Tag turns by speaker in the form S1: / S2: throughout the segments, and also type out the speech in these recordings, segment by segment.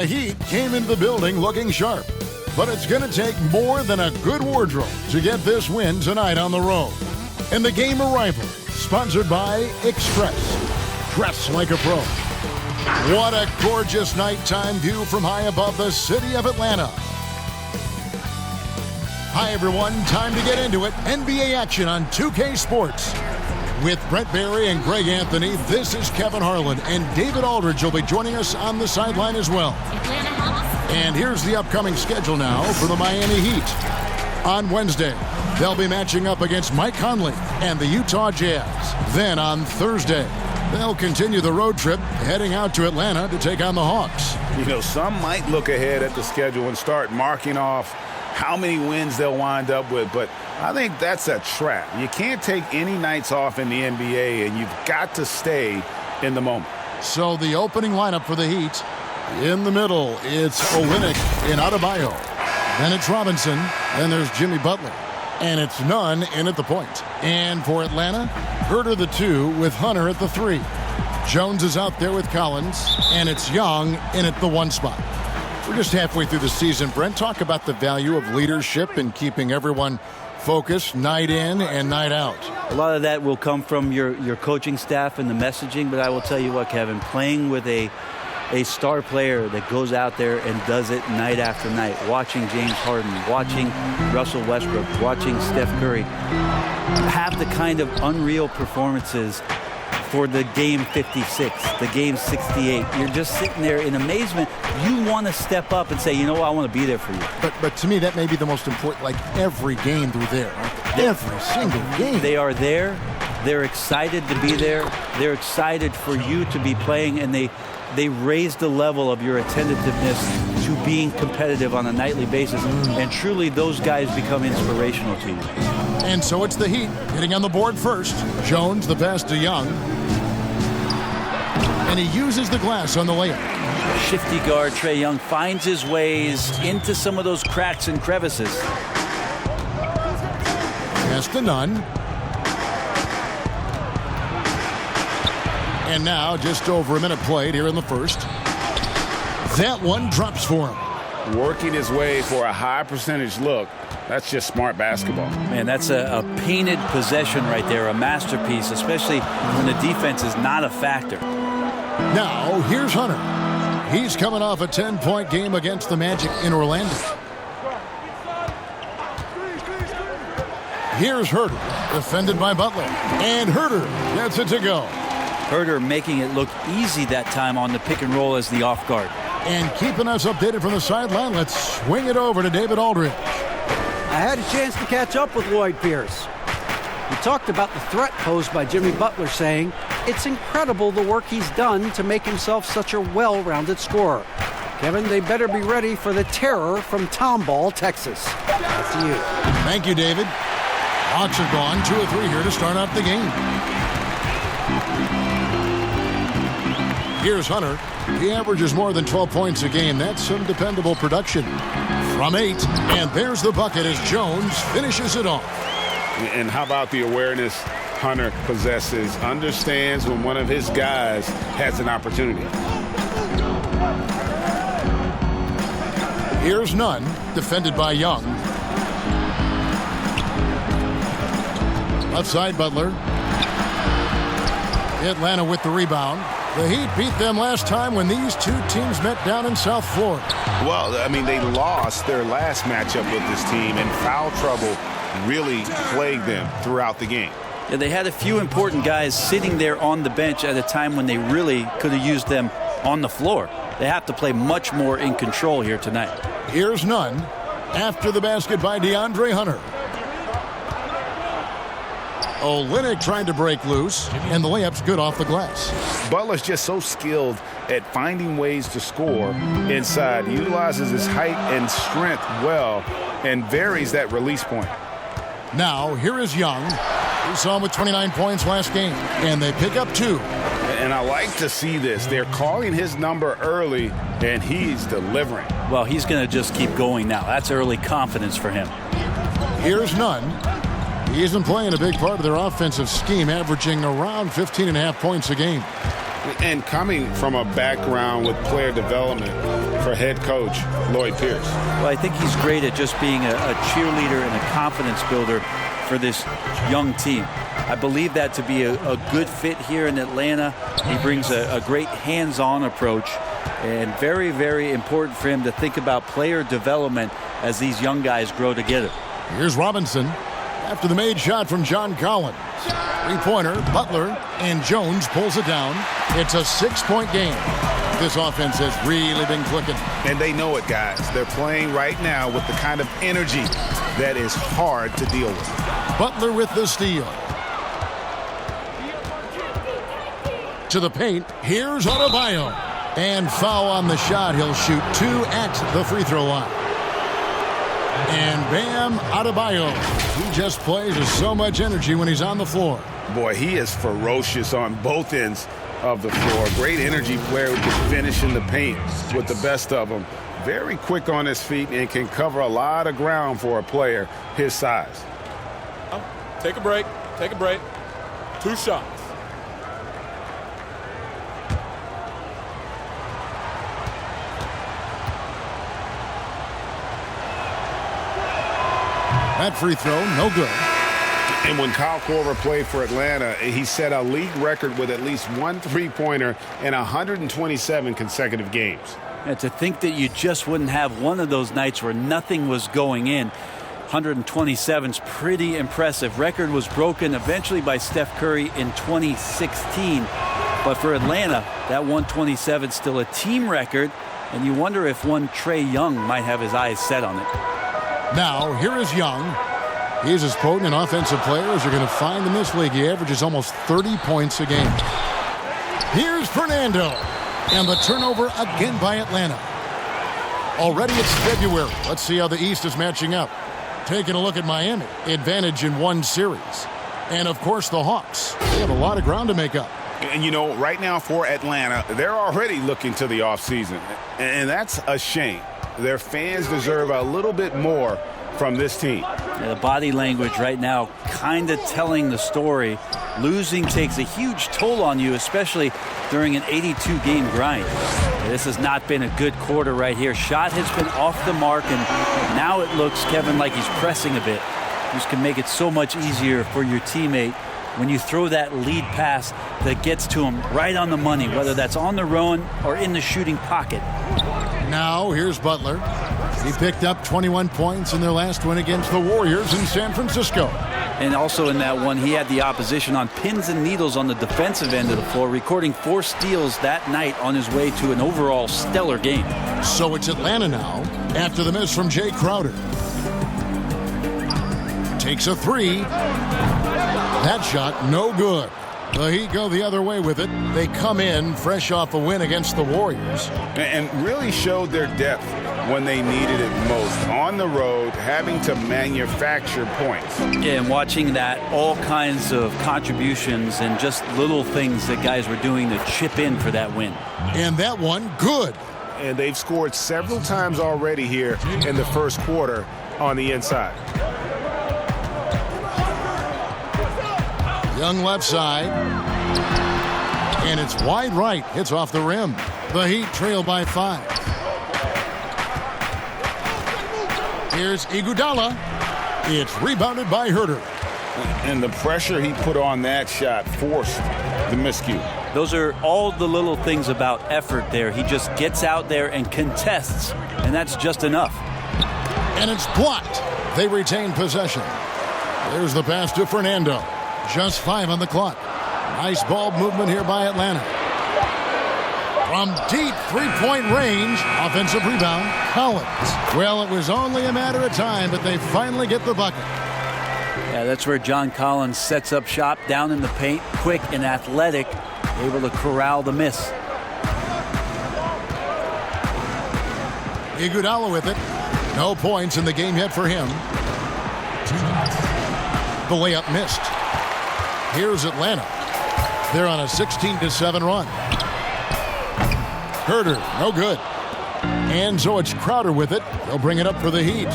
S1: The Heat came into the building looking sharp, but it's going to take more than a good wardrobe to get this win tonight on the road. And the game arrival, sponsored by Express. Dress like a pro. What a gorgeous nighttime view from high above the city of Atlanta. Hi, everyone. Time to get into it. NBA action on 2K Sports. With Brent Barry and Greg Anthony, this is Kevin Harlan, and David Aldridge will be joining us on the sideline as well. And here's the upcoming schedule now for the Miami Heat. On Wednesday, they'll be matching up against Mike Conley and the Utah Jazz. Then on Thursday, they'll continue the road trip, heading out to Atlanta to take on the Hawks.
S2: You know, some might look ahead at the schedule and start marking off how many wins they'll wind up with, but I think that's a trap. You can't take any nights off in the NBA, and you've got to stay in the moment.
S1: So the opening lineup for the Heat, in the middle, it's Olynyk and Adebayo. Then it's Robinson, then there's Jimmy Butler, and it's Nunn in at the point. And for Atlanta, Herter the 2 with Hunter at the 3. Jones is out there with Collins, and it's Young in at the 1 spot. We're just halfway through the season, Brent. Talk about the value of leadership and keeping everyone focused night in and night out.
S3: A lot of that will come from your coaching staff and the messaging, but I will tell you what, Kevin, playing with a star player that goes out there and does it night after night, watching James Harden, watching Russell Westbrook, watching Steph Curry have the kind of unreal performances for the game 56, the game 68. You're just sitting there in amazement. You want to step up and say, you know what, I want to be there for you.
S1: But to me, that may be the most important, like every game they're there. Every single game.
S3: They are there. They're excited to be there. They're excited for you to be playing, and they raise the level of your attentiveness to being competitive on a nightly basis. And truly, those guys become inspirational to you.
S1: And so it's the Heat getting on the board first. Jones, the pass to Young. And he uses the glass on the layup.
S3: Shifty guard Trae Young finds his ways into some of those cracks and crevices.
S1: Pass to Nunn. And now just over a minute played here in the first. That one drops for him.
S2: Working his way for a high percentage look. That's just smart basketball.
S3: Man, that's a painted possession right there, a masterpiece, especially when the defense is not a factor.
S1: Now, here's Hunter. He's coming off a 10-point game against the Magic in Orlando. Here's Herter, defended by Butler. And Herter gets it to go.
S3: Herter making it look easy that time on the pick and roll as the off guard.
S1: And keeping us updated from the sideline, let's swing it over to David Aldridge.
S4: I had a chance to catch up with Lloyd Pierce. He talked about the threat posed by Jimmy Butler, saying, it's incredible the work he's done to make himself such a well-rounded scorer. Kevin, they better be ready for the terror from Tomball, Texas. Back to you.
S1: Thank you, David. Hawks are gone 2 of 3 here to start out the game. Here's Hunter. He averages more than 12 points a game. That's some dependable production. From 8, and there's the bucket as Jones finishes it off.
S2: And how about the awareness Hunter possesses, understands when one of his guys has an opportunity.
S1: Here's Nunn, defended by Young. Left side, Butler. Atlanta with the rebound. The Heat beat them last time when these two teams met down in South Florida.
S2: Well, I mean, they lost their last matchup with this team, and foul trouble really plagued them throughout the game.
S3: Yeah, they had a few important guys sitting there on the bench at a time when they really could have used them on the floor. They have to play much more in control here tonight.
S1: Here's Nunn after the basket by DeAndre Hunter. Olynyk trying to break loose, and the layup's good off the glass.
S2: Butler's just so skilled at finding ways to score inside. He utilizes his height and strength well and varies that release point.
S1: Now, here is Young. We saw him with 29 points last game, and they pick up 2.
S2: And I like to see this. They're calling his number early, and he's delivering.
S3: Well, he's going to just keep going now. That's early confidence for him.
S1: Here's Nunn. He's been playing a big part of their offensive scheme, averaging around 15.5 points a game.
S2: And coming from a background with player development for head coach Lloyd Pierce?
S3: Well, I think he's great at just being a cheerleader and a confidence builder for this young team. I believe that to be a good fit here in Atlanta. He brings a great hands-on approach, and very, very important for him to think about player development as these young guys grow together.
S1: Here's Robinson after the made shot from John Collins. Three-pointer, Butler, and Jones pulls it down. It's a 6-point game. This offense has really been clicking.
S2: And they know it, guys. They're playing right now with the kind of energy that is hard to deal with.
S1: Butler with the steal. To the paint, here's Adebayo. And foul on the shot. He'll shoot 2 at the free throw line. And Bam Adebayo. He just plays with so much energy when he's on the floor.
S2: Boy, he is ferocious on both ends of the floor. Great energy player who can finish in the paint with the best of them. Very quick on his feet and can cover a lot of ground for a player his size.
S5: Take a break. Take a break. 2 shots.
S1: That free throw, no good.
S2: And when Kyle Korver played for Atlanta, he set a league record with at least 1 3-pointer in 127 consecutive games.
S3: And to think that you just wouldn't have one of those nights where nothing was going in. 127's pretty impressive. Record was broken eventually by Steph Curry in 2016. But for Atlanta, that 127 is still a team record. And you wonder if one Trae Young might have his eyes set on it.
S1: Now, here is Young. He's as potent an offensive player as you're going to find in this league. He averages almost 30 points a game. Here's Fernando. And the turnover again by Atlanta. Already it's February. Let's see how the East is matching up. Taking a look at Miami. Advantage in 1 series. And, of course, the Hawks. They have a lot of ground to make up.
S2: And, you know, right now for Atlanta, they're already looking to the offseason. And that's a shame. Their fans deserve a little bit more from this team.
S3: Yeah, the body language right now kind of telling the story. Losing takes a huge toll on you, especially during an 82-game grind. This has not been a good quarter right here. Shot has been off the mark, and now it looks, Kevin, like he's pressing a bit. This can make it so much easier for your teammate when you throw that lead pass that gets to him right on the money, whether that's on the run or in the shooting pocket.
S1: Now, here's Butler. He picked up 21 points in their last win against the Warriors in San Francisco.
S3: And also in that one, he had the opposition on pins and needles on the defensive end of the floor, recording 4 steals that night on his way to an overall stellar game.
S1: So it's Atlanta now after the miss from Jay Crowder. Takes a 3. That shot, no good. The Heat go the other way with it. They come in fresh off a win against the Warriors.
S2: And really showed their depth when they needed it most. On the road, having to manufacture points.
S3: Yeah, and watching that, all kinds of contributions and just little things that guys were doing to chip in for that win.
S1: And that one, good.
S2: And they've scored several times already here in the first quarter on the inside.
S1: Young left side. And it's wide right. Hits off the rim. The Heat trail by 5. Here's Iguodala. It's rebounded by Herter.
S2: And the pressure he put on that shot forced the miscue.
S3: Those are all the little things about effort there. He just gets out there and contests, and that's just enough.
S1: And it's blocked. They retain possession. There's the pass to Fernando. Just 5 on the clock. Nice ball movement here by Atlanta. From deep 3-point range, offensive rebound, Collins. Well, it was only a matter of time, but they finally get the bucket.
S3: Yeah, that's where John Collins sets up shop down in the paint, quick and athletic, able to corral the miss.
S1: Iguodala with it. No points in the game yet for him. The layup missed. Here's Atlanta. They're on a 16-7 run. Herter, no good. And so it's Crowder with it. They'll bring it up for the Heat.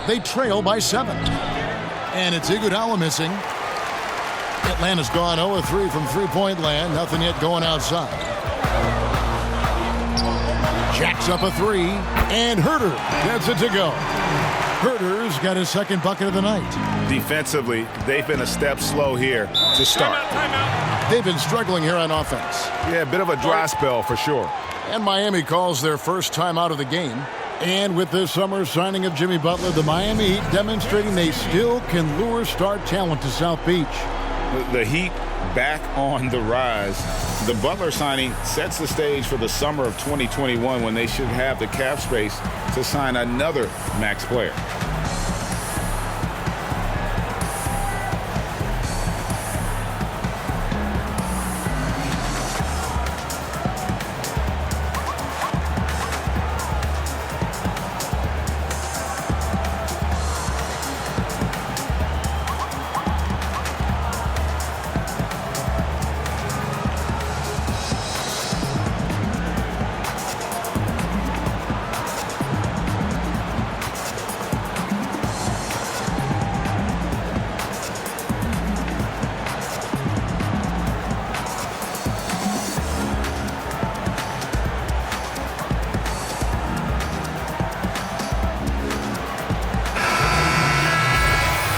S1: They trail by 7. And it's Iguodala missing. Atlanta's gone 0-3 from 3-point land. Nothing yet going outside. Jackson puts up a three, and Herter gets it to go. Herter's got his second bucket of the night.
S2: Defensively, they've been a step slow here to start.
S5: Timeout.
S1: They've been struggling here on offense.
S2: Yeah, a bit of a dry spell for sure.
S1: And Miami calls their first time out of the game. And with this summer signing of Jimmy Butler, the Miami Heat demonstrating they still can lure star talent to South Beach.
S2: The Heat back on the rise. The Butler signing sets the stage for the summer of 2021 when they should have the cap space to sign another max player.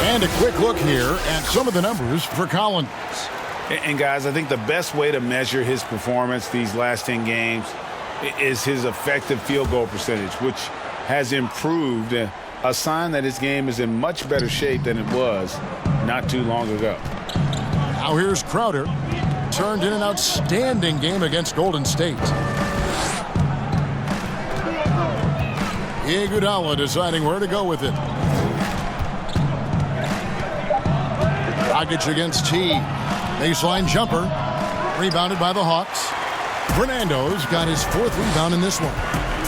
S1: And a quick look here at some of the numbers for Collins.
S2: And guys, I think the best way to measure his performance these last 10 games is his effective field goal percentage, which has improved, a sign that his game is in much better shape than it was not too long ago.
S1: Now here's Crowder. Turned in an outstanding game against Golden State. Iguodala deciding where to go with it. Dragic against T. Baseline jumper. Rebounded by the Hawks. Fernando's got his fourth rebound in this one.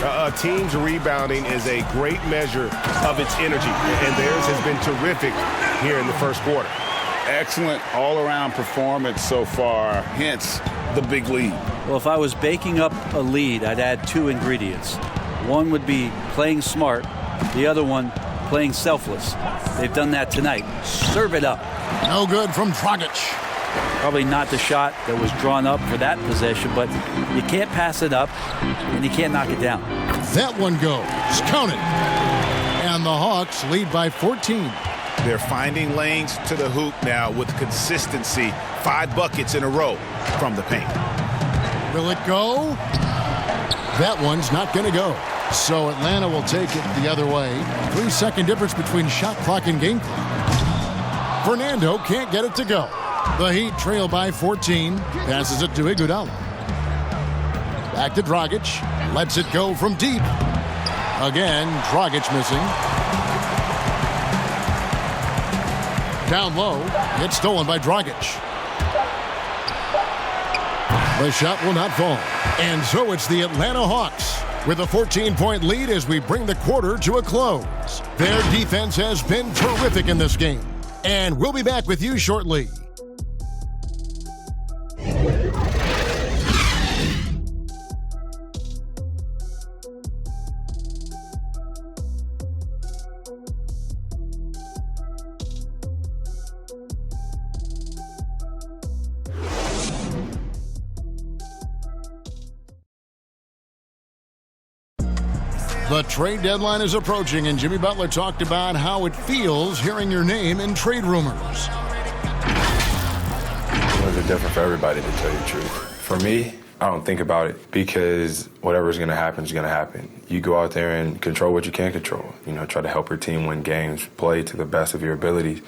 S6: A team's rebounding is a great measure of its energy, and theirs has been terrific here in the first quarter.
S2: Excellent all-around performance so far, hence the big lead.
S3: Well, if I was baking up a lead, I'd add two ingredients. One would be playing smart. The other one, playing selfless. They've done that tonight. Serve it up.
S1: No good from Dragic.
S3: Probably not the shot that was drawn up for that possession, but you can't pass it up and you can't knock it down.
S1: That one goes. Counted. And the Hawks lead by 14.
S6: They're finding lanes to the hoop now with consistency. 5 buckets in a row from the paint.
S1: Will it go? That one's not going to go. So Atlanta will take it the other way. 3-second difference between shot clock and game clock. Fernando can't get it to go. The Heat trail by 14. Passes it to Iguodala. Back to Dragic. Lets it go from deep. Again, Dragic missing. Down low. It's stolen by Dragic. The shot will not fall. And so it's the Atlanta Hawks with a 14-point lead as we bring the quarter to a close. Their defense has been terrific in this game. And we'll be back with you shortly. The trade deadline is approaching, and Jimmy Butler talked about how it feels hearing your name in trade rumors.
S7: It's different for everybody, to tell you the truth. For me, I don't think about it because whatever's going to happen is going to happen. You go out there and control what you can control. You know, try to help your team win games, play to the best of your abilities.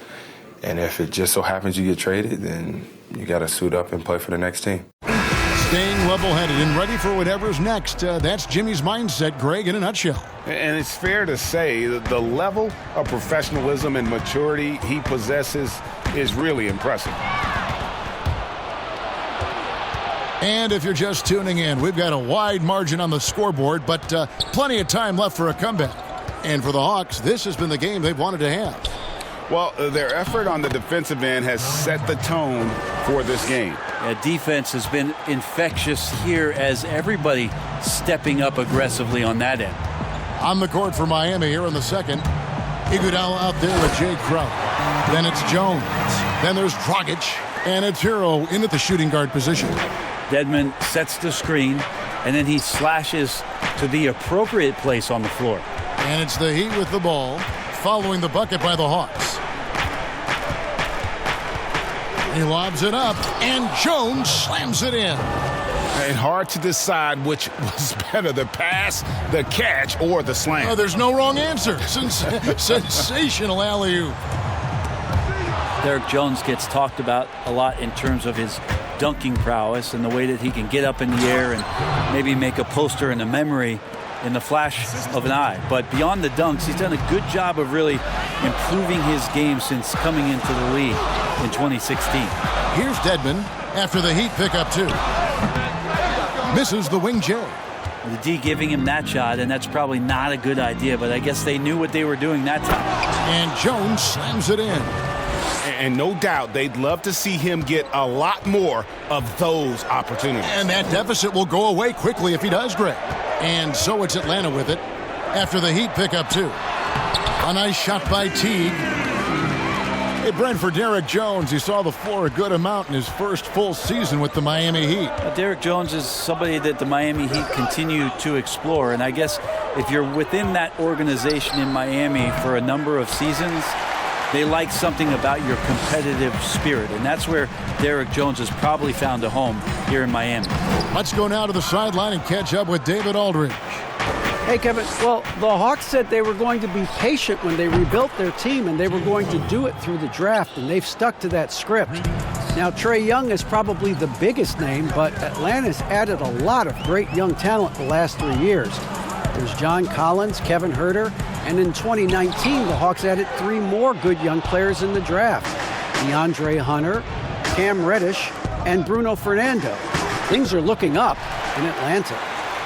S7: And if it just so happens you get traded, then you got to suit up and play for the next team.
S1: Staying level-headed and ready for whatever's next. That's Jimmy's mindset, Greg, in a nutshell.
S2: And it's fair to say that the level of professionalism and maturity he possesses is really impressive.
S1: And if you're just tuning in, we've got a wide margin on the scoreboard, but plenty of time left for a comeback. And for the Hawks, this has been the game they've wanted to have.
S2: Well, their effort on the defensive end has set the tone for this game.
S3: Defense has been infectious here as everybody stepping up aggressively on that end.
S1: On the court for Miami here in the second. Iguodala out there with Jay Crowder. Then it's Jones. Then there's Dragic. And it's Hero in at the shooting guard position.
S3: Dedmon sets the screen, and then he slashes to the appropriate place on the floor.
S1: And it's the Heat with the ball, following the bucket by the Hawks. He lobs it up, and Jones slams it in.
S2: And hard to decide which was better, the pass, the catch, or the slam.
S1: Oh, there's no wrong answer. Sensational alley-oop.
S3: Derek Jones gets talked about a lot in terms of his dunking prowess and the way that he can get up in the air and maybe make a poster in a memory in the flash of an eye. But beyond the dunks, he's done a good job of really improving his game since coming into the league in 2016.
S1: Here's Dedmon after the Heat pick up 2. Misses the wing J.
S3: The D giving him that shot, and that's probably not a good idea, but I guess they knew what they were doing that time.
S1: And Jones slams it in.
S6: And no doubt they'd love to see him get a lot more of those opportunities.
S1: And that deficit will go away quickly if he does, Greg. And so it's Atlanta with it after the Heat pick up 2. A nice shot by Teague. Hey, Brent, for Derek Jones, he saw the floor a good amount in his first full season with the Miami Heat.
S3: Derek Jones is somebody that the Miami Heat continue to explore, and I guess if you're within that organization in Miami for a number of seasons, they like something about your competitive spirit, and that's where Derek Jones has probably found a home here in Miami.
S1: Let's go now to the sideline and catch up with David Aldridge.
S4: Hey, Kevin. Well, the Hawks said they were going to be patient when they rebuilt their team, and they were going to do it through the draft, and they've stuck to that script. Now, Trae Young is probably the biggest name, but Atlanta's added a lot of great young talent the last 3 years. There's John Collins, Kevin Huerter, and in 2019, the Hawks added 3 more good young players in the draft. DeAndre Hunter, Cam Reddish, and Bruno Fernando. Things are looking up in Atlanta.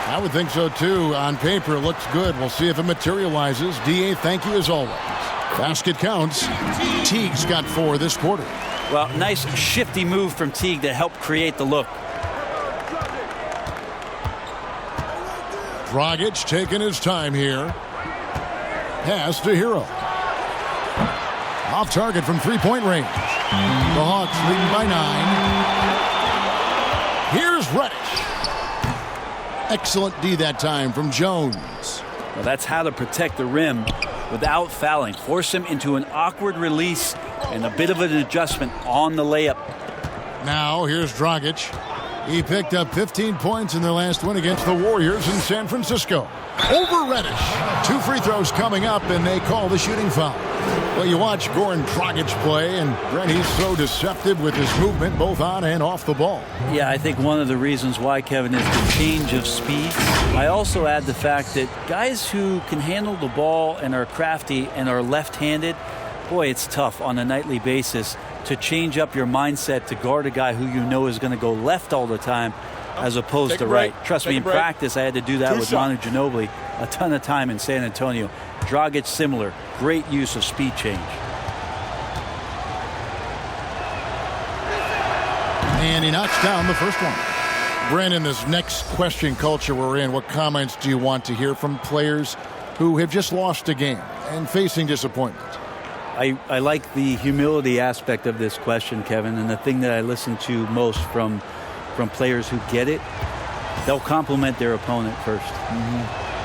S1: I would think so, too. On paper, it looks good. We'll see if it materializes. D.A., thank you as always. Basket counts. Teague's got 4 this quarter.
S3: Well, nice shifty move from Teague to help create the look.
S1: Dragic taking his time here. Pass to Hero. Off target from three-point range. The Hawks leading by 9. Here's Reddish. Excellent D that time from Jones.
S3: Well, that's how to protect the rim without fouling. Force him into an awkward release and a bit of an adjustment on the layup.
S1: Now here's Dragic. He picked up 15 points in their last win against the Warriors in San Francisco. Over Reddish. 2 free throws coming up, and they call the shooting foul. Well, you watch Goran Dragic play, and Brent, he's so deceptive with his movement, both on and off the ball.
S3: Yeah, I think one of the reasons why, Kevin, is the change of speed. I also add the fact that guys who can handle the ball and are crafty and are left-handed, boy, it's tough on a nightly basis to change up your mindset to guard a guy who you know is going to go left all the time as opposed to right. Trust me, in practice, I had to do that with Manu Ginobili a ton of time in San Antonio. Dragic, similar. Great use of speed change.
S1: And he knocks down the first one. Brandon, this next question culture we're in, what comments do you want to hear from players who have just lost a game and facing disappointment?
S3: I like the humility aspect of this question, Kevin, and the thing that I listen to most from players who get it, they'll compliment their opponent first.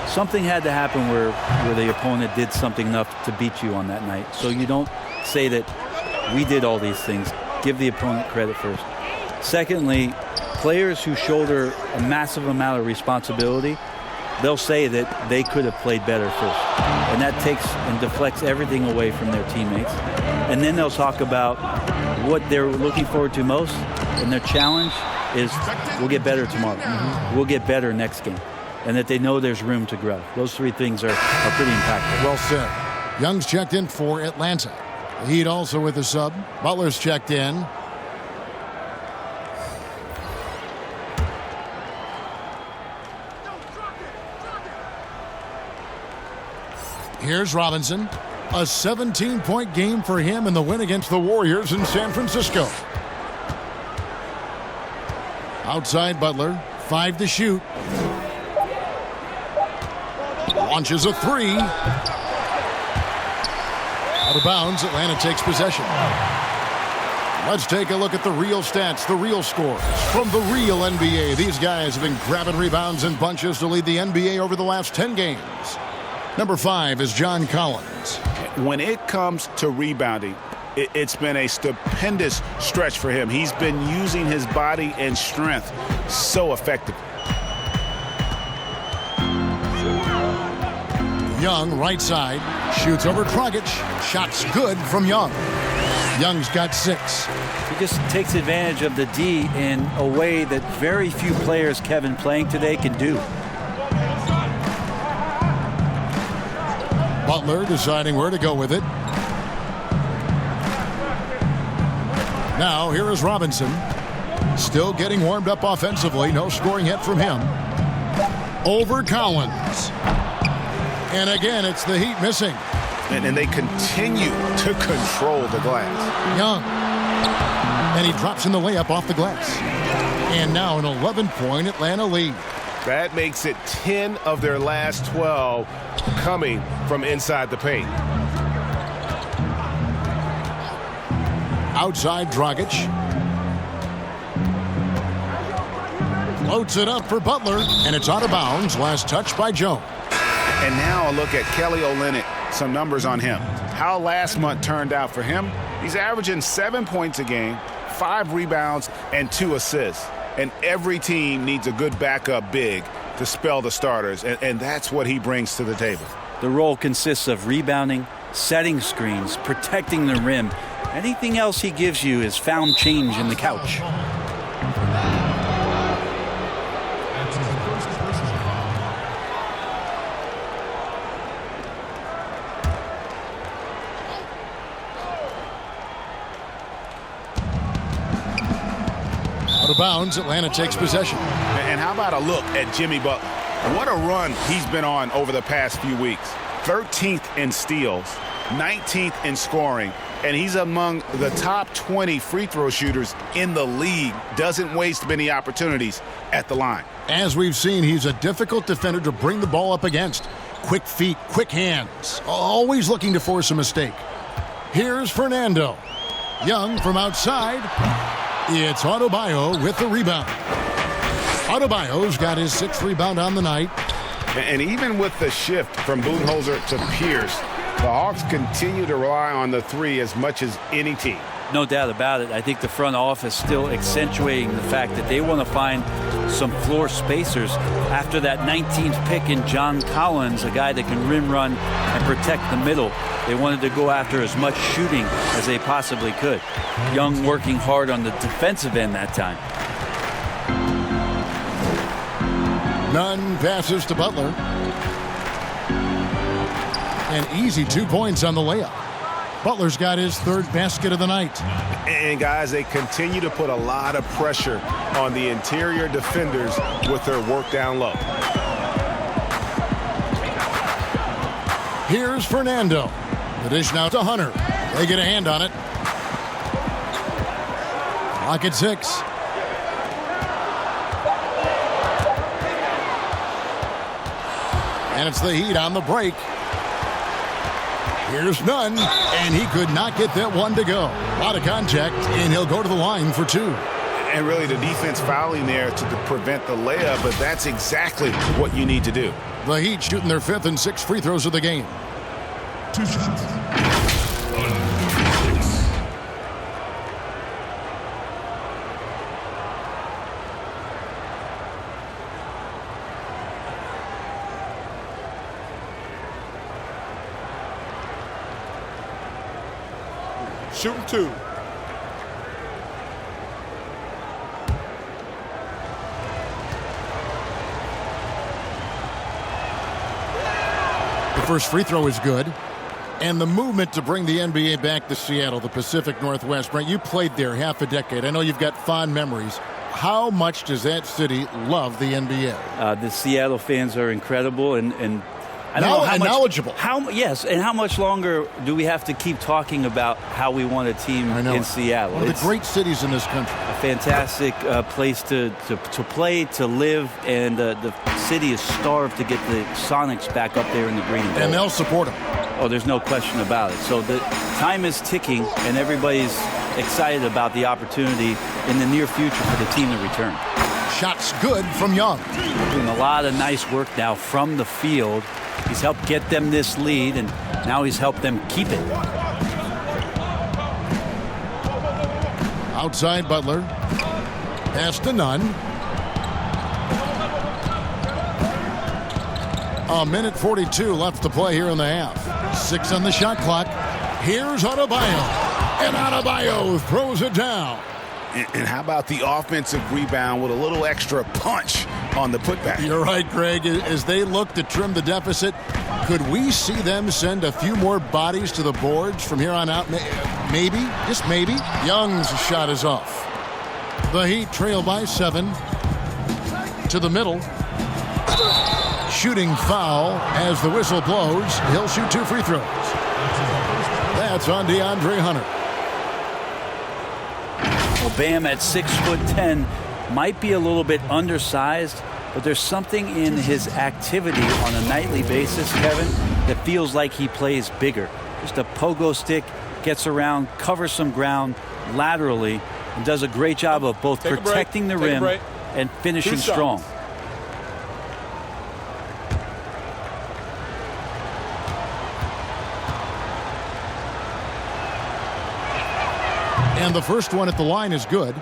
S3: Something had to happen where the opponent did something enough to beat you on that night. So you don't say that we did all these things. Give the opponent credit first. Secondly, players who shoulder a massive amount of responsibility, they'll say that they could have played better first. And that takes and deflects everything away from their teammates. And then they'll talk about what they're looking forward to most, and their challenge is we'll get better tomorrow. We'll get better next game. And that they know there's room to grow. Those 3 things are pretty impactful.
S1: Well said. Young's checked in for Atlanta. The Heat also with a sub. Butler's checked in. Here's Robinson. A 17-point game for him in the win against the Warriors in San Francisco. Outside Butler. 5 to shoot. Launches a 3. Out of bounds. Atlanta takes possession. Let's take a look at the real stats, the real scores from the real NBA. These guys have been grabbing rebounds in bunches to lead the NBA over the last 10 games. Number 5 is John Collins.
S2: When it comes to rebounding, it's been a stupendous stretch for him. He's been using his body and strength so effectively.
S1: Young, right side, shoots over Dragic. Shots good from Young. Young's got 6.
S3: He just takes advantage of the D in a way that very few players, Kevin, playing today can do.
S1: Butler deciding where to go with it. Now here is Robinson. Still getting warmed up offensively. No scoring yet from him. Over Collins. And again, it's the Heat missing.
S2: And they continue to control the glass.
S1: Young. And he drops in the layup off the glass. And now an 11-point Atlanta lead.
S6: That makes it 10 of their last 12 coming from inside the paint.
S1: Outside Dragic. Floats it up for Butler. And it's out of bounds. Last touch by Jones.
S2: And now a look at Kelly Olynyk. Some numbers on him. How last month turned out for him. He's averaging 7 points a game, 5 rebounds, and 2 assists. And every team needs a good backup big to spell the starters. And that's what he brings to the table.
S3: The role consists of rebounding, setting screens, protecting the rim. Anything else he gives you is found change in the couch.
S1: Out of bounds, Atlanta takes possession.
S2: And how about a look at Jimmy Butler? What a run he's been on over the past few weeks. 13th in steals, 19th in scoring, and he's among the top 20 free throw shooters in the league. Doesn't waste many opportunities at the line.
S1: As we've seen, he's a difficult defender to bring the ball up against. Quick feet, quick hands, always looking to force a mistake. Here's Fernando. Young from outside. It's Adebayo with the rebound. Adebayo's got his 6th rebound on the night.
S2: And even with the shift from Budenholzer to Pierce, the Hawks continue to rely on the 3 as much as any team.
S3: No doubt about it. I think the front office still accentuating the fact that they want to find some floor spacers after that 19th pick in John Collins, a guy that can rim run and protect the middle. They wanted to go after as much shooting as they possibly could. Young working hard on the defensive end that time.
S1: Nunn passes to Butler. An easy 2 points on the layup. Butler's got his 3rd basket of the night.
S6: And guys, they continue to put a lot of pressure on the interior defenders with their work down low.
S1: Here's Fernando. The dish now to Hunter. They get a hand on it. Clock at 6. And it's the Heat on the break. Here's Nunn, and he could not get that one to go. A lot of contact, and he'll go to the line for 2.
S2: And really the defense fouling there to prevent the layup, but that's exactly what you need to do.
S1: The Heat shooting their 5th and 6th free throws of the game.
S8: 2 shots.
S5: Shooting 2.
S1: The first free throw is good. And the movement to bring the NBA back to Seattle, the Pacific Northwest. Brent, you played there half a decade. I know you've got fond memories. How much does that city love the NBA?
S3: The Seattle fans are incredible, and I don't know how much,
S1: knowledgeable.
S3: Yes, and how much longer do we have to keep talking about how we want a team in Seattle?
S1: One of the great cities in this country.
S3: A fantastic place to play, to live, and the city is starved to get the Sonics back up there in the green and gold.
S1: And they'll support them.
S3: Oh, there's no question about it. So the time is ticking, and everybody's excited about the opportunity in the near future for the team to return.
S1: Shot's good from Young.
S3: Doing a lot of nice work now from the field. He's helped get them this lead, and now he's helped them keep it.
S1: Outside Butler. Pass to Nunn. A minute 42 left to play here in the half. 6 on the shot clock. Here's Adebayo. And Adebayo throws it down.
S2: And how about the offensive rebound with a little extra punch on the putback?
S1: You're right, Greg. As they look to trim the deficit, could we see them send a few more bodies to the boards from here on out? Maybe, just maybe. Young's shot is off. The Heat trail by 7. To the middle. Shooting foul as the whistle blows. He'll shoot 2 free throws. That's on DeAndre Hunter.
S3: Well, Bam at 6'10" might be a little bit undersized, but there's something in his activity on a nightly basis, Kevin, that feels like he plays bigger. Just a pogo stick, gets around, covers some ground laterally, and does a great job of both protecting the rim and finishing strong.
S1: And the first one at the line is good.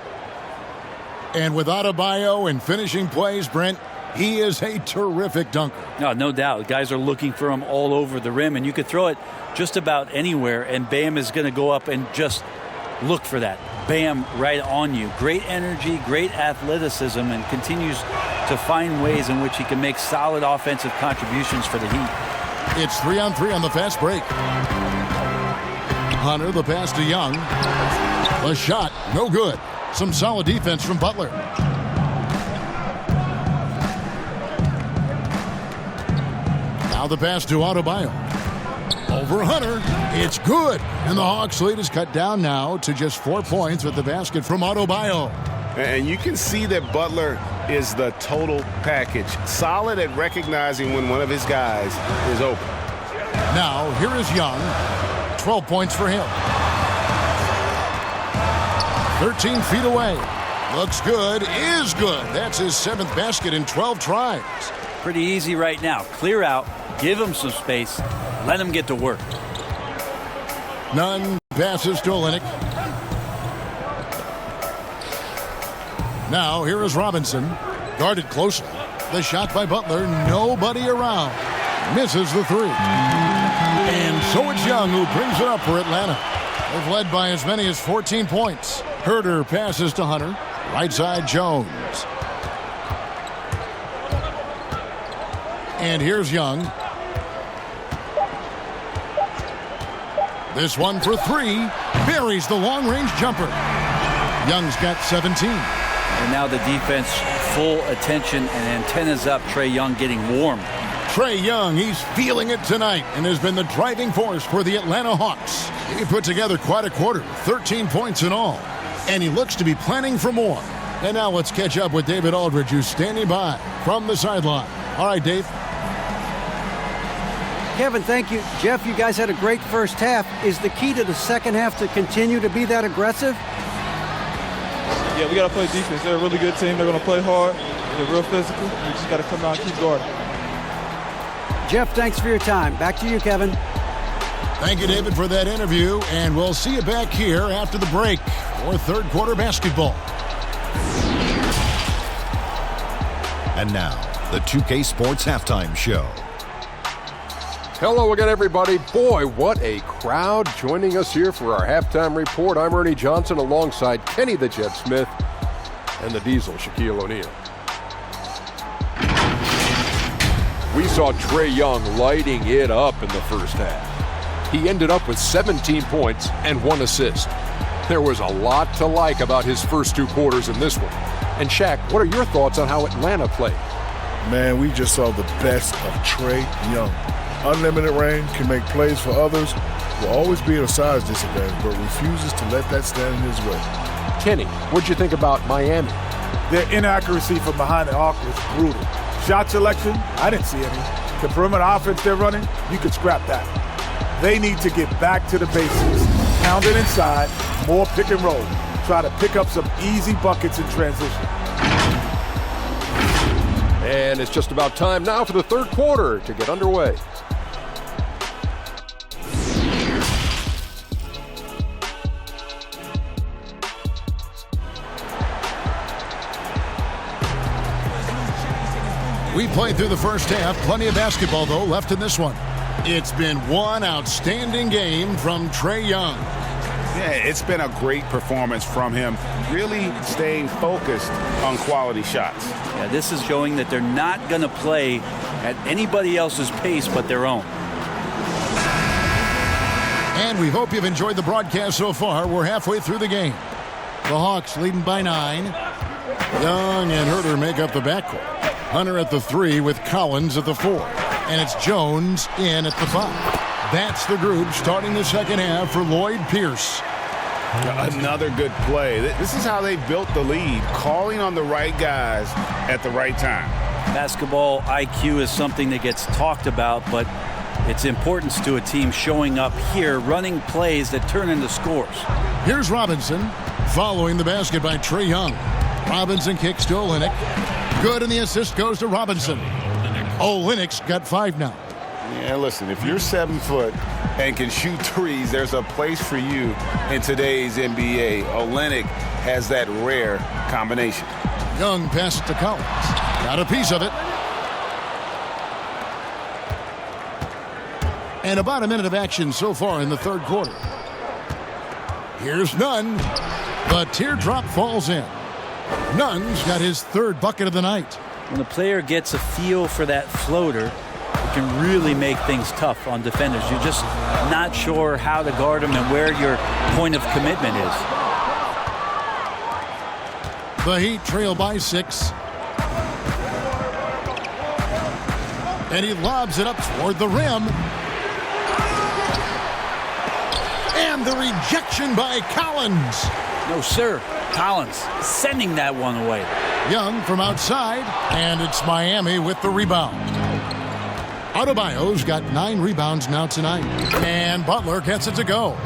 S1: And with Adebayo and finishing plays, Brent, he is a terrific dunker.
S3: No doubt. Guys are looking for him all over the rim, and you could throw it just about anywhere, and Bam is going to go up and just look for that. Bam right on you. Great energy, great athleticism, and continues to find ways in which he can make solid offensive contributions for the Heat.
S1: It's 3-on-3 on the fast break. Hunter, the pass to Young. The shot, no good. Some solid defense from Butler. Now the pass to Adebayo. Over Hunter. It's good. And the Hawks lead is cut down now to just 4 points with the basket from Adebayo.
S6: And you can see that Butler is the total package. Solid at recognizing when one of his guys is open.
S1: Now, here is Young. 12 points for him. 13 feet away. Looks good. Is good. That's his 7th basket in 12 tries.
S3: Pretty easy right now. Clear out. Give him some space. Let him get to work.
S1: Nunn passes to Olynyk. Now, here is Robinson. Guarded closely. The shot by Butler. Nobody around. Misses the 3. And so it's Young who brings it up for Atlanta. They've led by as many as 14 points. Herter passes to Hunter. Right side, Jones. And here's Young. This one for 3. Buries the long-range jumper. Young's got 17.
S3: And now the defense, full attention and antennas up. Trae Young getting warm.
S1: Trae Young, he's feeling it tonight and has been the driving force for the Atlanta Hawks. He put together quite a quarter, 13 points in all. And he looks to be planning for more. And now let's catch up with David Aldridge, who's standing by from the sideline. All right, Dave.
S4: Kevin, thank you. Jeff, you guys had a great first half. Is the key to the second half to continue to be that aggressive?
S5: Yeah, we got to play defense. They're a really good team. They're going to play hard. They're real physical. We just got to come out and keep guarding.
S4: Jeff, thanks for your time. Back to you, Kevin.
S1: Thank you, David, for that interview. And we'll see you back here after the break for third quarter basketball.
S9: And now, the 2K Sports Halftime Show.
S10: Hello again, everybody. Boy, what a crowd joining us here for our halftime report. I'm Ernie Johnson alongside Kenny the Jet Smith and the Diesel, Shaquille O'Neal. We saw Trae Young lighting it up in the first half. He ended up with 17 points and 1 assist. There was a lot to like about his first 2 quarters in this one. And Shaq, what are your thoughts on how Atlanta played?
S11: Man, we just saw the best of Trae Young. Unlimited range, can make plays for others, will always be at a size disadvantage, but refuses to let that stand in his way.
S10: Kenny, what'd you think about Miami?
S12: Their inaccuracy from behind the arc was brutal. Shot selection, I didn't see any. The perimeter offense they're running, you could scrap that. They need to get back to the basics. Pound it inside, more pick and roll. Try to pick up some easy buckets in transition.
S10: And it's just about time now for the third quarter to get underway.
S1: We played through the first half. Plenty of basketball, though, left in this one. It's been one outstanding game from Trae Young.
S2: Yeah, it's been a great performance from him, really staying focused on quality shots.
S3: Yeah, this is showing that they're not going to play at anybody else's pace but their own.
S1: And we hope you've enjoyed the broadcast so far. We're halfway through the game. The Hawks leading by 9. Young and Herter make up the backcourt. Hunter at the 3 with Collins at the 4. And it's Jones in at the 5. That's the group starting the second half for Lloyd Pierce.
S2: Another good play. This is how they built the lead, calling on the right guys at the right time.
S3: Basketball IQ is something that gets talked about, but its importance to a team showing up here, running plays that turn into scores.
S1: Here's Robinson following the basket by Trae Young. Robinson kicks to Olynyk. Good, and the assist goes to Robinson. Olynyk's got 5 now.
S2: Yeah, listen, if you're 7 foot and can shoot threes, there's a place for you in today's NBA. Olynyk has that rare combination.
S1: Young passes to Collins. Got a piece of it. And about a minute of action so far in the third quarter. Here's Nunn. The teardrop falls in. Nunn's got his 3rd bucket of the night.
S3: When a player gets a feel for that floater, it can really make things tough on defenders. You're just not sure how to guard them and where your point of commitment is.
S1: The Heat trail by 6. And he lobs it up toward the rim. And the rejection by Collins.
S3: No, sir. Collins sending that one away.
S1: Young from outside, and it's Miami with the rebound. Adebayo's got 9 rebounds now tonight. And Butler gets it to go.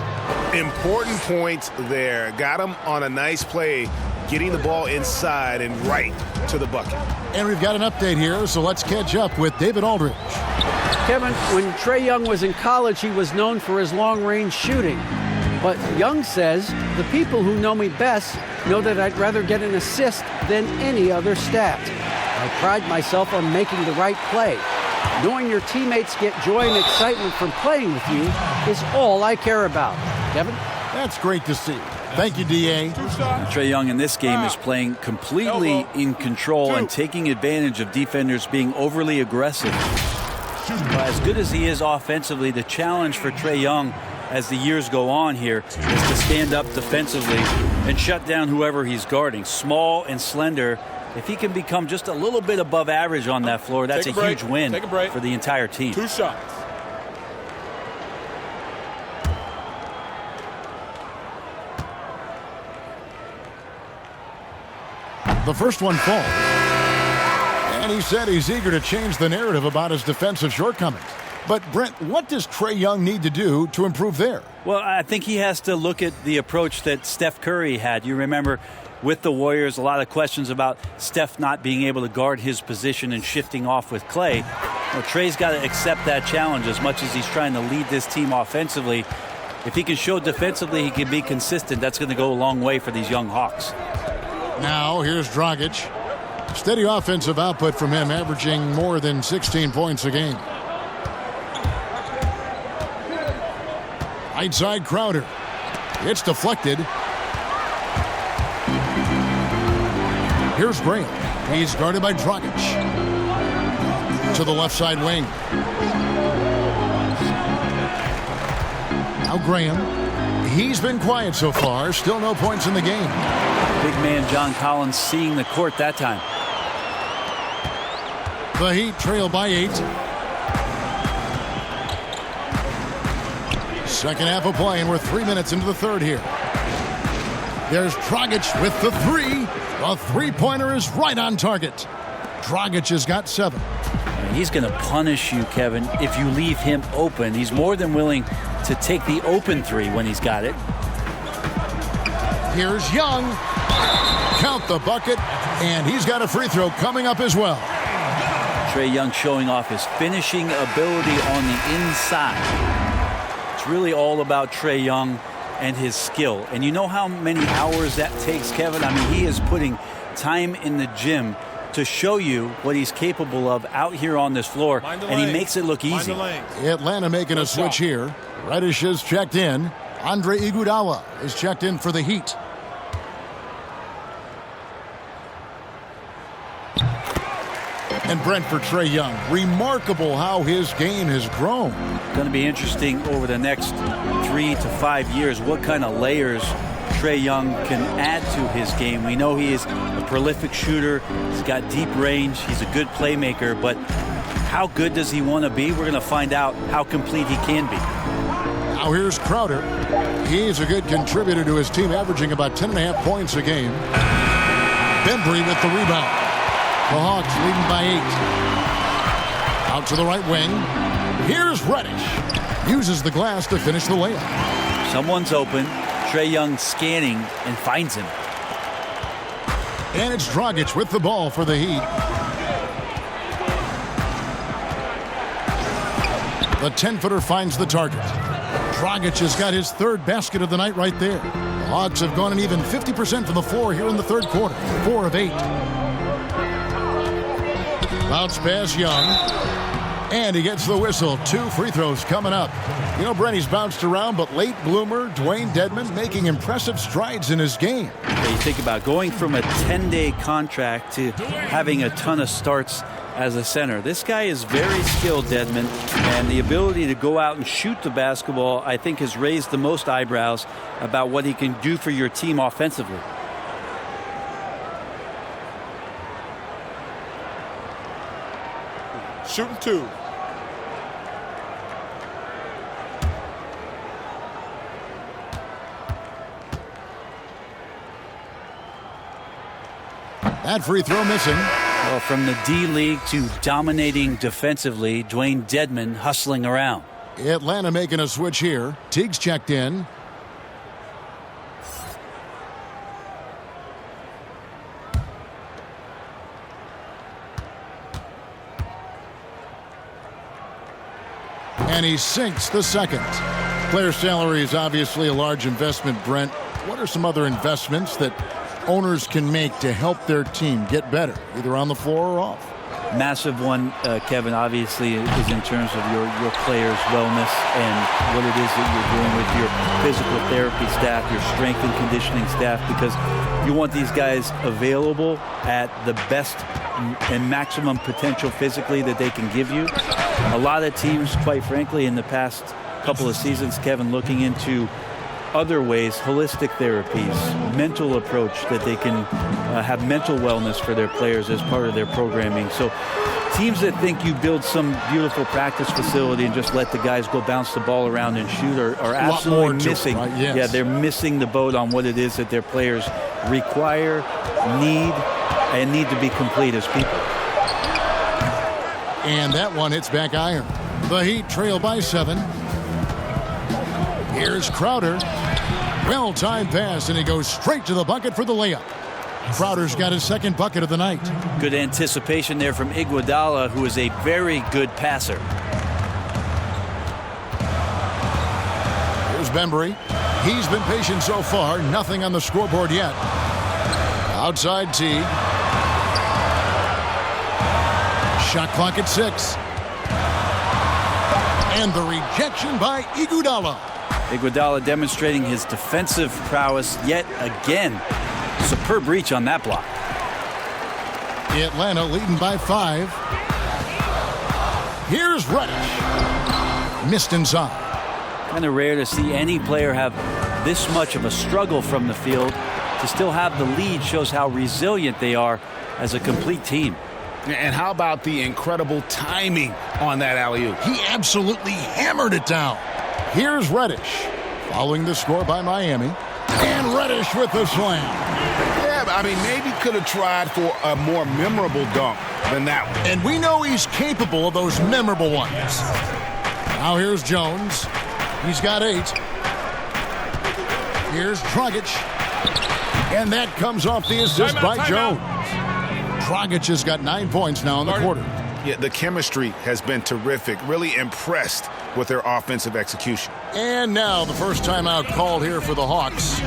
S6: Important points there. Got him on a nice play, getting the ball inside and right to the bucket.
S1: And we've got an update here, so let's catch up with David Aldridge.
S4: Kevin, when Trae Young was in college, he was known for his long-range shooting. But Young says, the people who know me best know that I'd rather get an assist than any other stat. I pride myself on making the right play. Knowing your teammates get joy and excitement from playing with you is all I care about. Kevin?
S1: That's great to see. Thank you, D.A.
S3: Trae Young in this game is playing completely in control and taking advantage of defenders being overly aggressive. As good as he is offensively, the challenge for Trae Young as the years go on here is to stand up defensively and shut down whoever he's guarding. Small and slender. If he can become just a little bit above average on that floor, that's a huge win for the entire team.
S12: 2 shots.
S1: The first one falls. And he said he's eager to change the narrative about his defensive shortcomings. But, Brent, what does Trae Young need to do to improve there?
S3: Well, I think he has to look at the approach that Steph Curry had. You remember with the Warriors, a lot of questions about Steph not being able to guard his position and shifting off with Clay. Well, Trae's got to accept that challenge as much as he's trying to lead this team offensively. If he can show defensively he can be consistent, that's going to go a long way for these young Hawks.
S1: Now, here's Dragic. Steady offensive output from him, averaging more than 16 points a game. Right side Crowder. It's deflected. Here's Graham. He's guarded by Dragic. To the left side wing. Now Graham. He's been quiet so far. Still no points in the game.
S3: Big man John Collins seeing the court that time.
S1: The Heat trail by 8. Second half of play, and we're 3 minutes into the third here. There's Dragic with the 3. The three-pointer is right on target. Dragic has got 7.
S3: He's going to punish you, Kevin, if you leave him open. He's more than willing to take the open 3 when he's got it.
S1: Here's Young. Count the bucket, and he's got a free throw coming up as well.
S3: Trae Young showing off his finishing ability on the inside. It's really all about Trae Young and his skill. And you know how many hours that takes, Kevin? I mean, he is putting time in the gym to show you what he's capable of out here on this floor, and he makes it look easy.
S1: Atlanta making a switch here. Reddish is checked in. Andre Iguodala is checked in for the Heat. And Brent, for Trae Young, remarkable how his game has grown.
S3: Going to be interesting over the next 3 to 5 years what kind of layers Trae Young can add to his game. We know he is a prolific shooter. He's got deep range. He's a good playmaker. But how good does he want to be? We're going to find out how complete he can be.
S1: Now here's Crowder. He's a good contributor to his team, averaging about 10.5 points a game. Bembry with the rebound. The Hawks leading by 8. Out to the right wing. Here's Reddish. Uses the glass to finish the layup.
S3: Someone's open. Trae Young scanning and finds him.
S1: And it's Dragic with the ball for the Heat. The 10-footer finds the target. Dragic has got his third basket of the night right there. The Hawks have gone an even 50% from the floor here in the third quarter. 4 of 8. Bounce pass Young. And he gets the whistle. 2 free throws coming up. You know, Brent, he's bounced around, but late bloomer Dwayne Dedmon making impressive strides in his game.
S3: Yeah, you think about going from a 10-day contract to having a ton of starts as a center. This guy is very skilled, Dedmon, and the ability to go out and shoot the basketball, I think, has raised the most eyebrows about what he can do for your team offensively.
S12: Shooting 2.
S1: That free throw missing.
S3: Well, from the D-League to dominating defensively, Dwayne Dedmon hustling around.
S1: Atlanta making a switch here. Teague's checked in. And he sinks the second. Player salary is obviously a large investment, Brent. What are some other investments that owners can make to help their team get better, either on the floor or off?
S3: Massive one, Kevin, obviously, is in terms of your players' wellness and what it is that you're doing with your physical therapy staff, your strength and conditioning staff, because you want these guys available at the best and maximum potential physically that they can give you. A lot of teams, quite frankly, in the past couple of seasons, Kevin, looking into other ways, holistic therapies, mental approach that they can have mental wellness for their players as part of their programming. So teams that think you build some beautiful practice facility and just let the guys go bounce the ball around and shoot are absolutely missing.
S1: Right? Yes.
S3: Yeah, they're missing the boat on what it is that their players require, need to be complete as people.
S1: And that one hits back iron. The Heat trail by 7. Here's Crowder. Well-timed pass, and he goes straight to the bucket for the layup. Crowder's got his second bucket of the night.
S3: Good anticipation there from Iguodala, who is a very good passer.
S1: Here's Bembry. He's been patient so far. Nothing on the scoreboard yet. Outside Teague. Shot clock at 6. And the rejection by Iguodala.
S3: Iguodala demonstrating his defensive prowess yet again. Superb reach on that block.
S1: Atlanta leading by 5. Here's Reddish. Missed inside.
S3: Kind of rare to see any player have this much of a struggle from the field. To still have the lead shows how resilient they are as a complete team.
S2: And how about the incredible timing on that alley-oop?
S1: He absolutely hammered it down. Here's Reddish, following the score by Miami. And Reddish with the slam.
S2: Yeah, but I mean, maybe could have tried for a more memorable dunk than that one.
S1: And we know he's capable of those memorable ones. Now here's Jones. He's got 8. Here's Dragic. And that comes off the assist by Jones. Dragic has got 9 points now in the quarter.
S2: Yeah, the chemistry has been terrific. Really impressed with their offensive execution.
S1: And now the first timeout called here for the Hawks.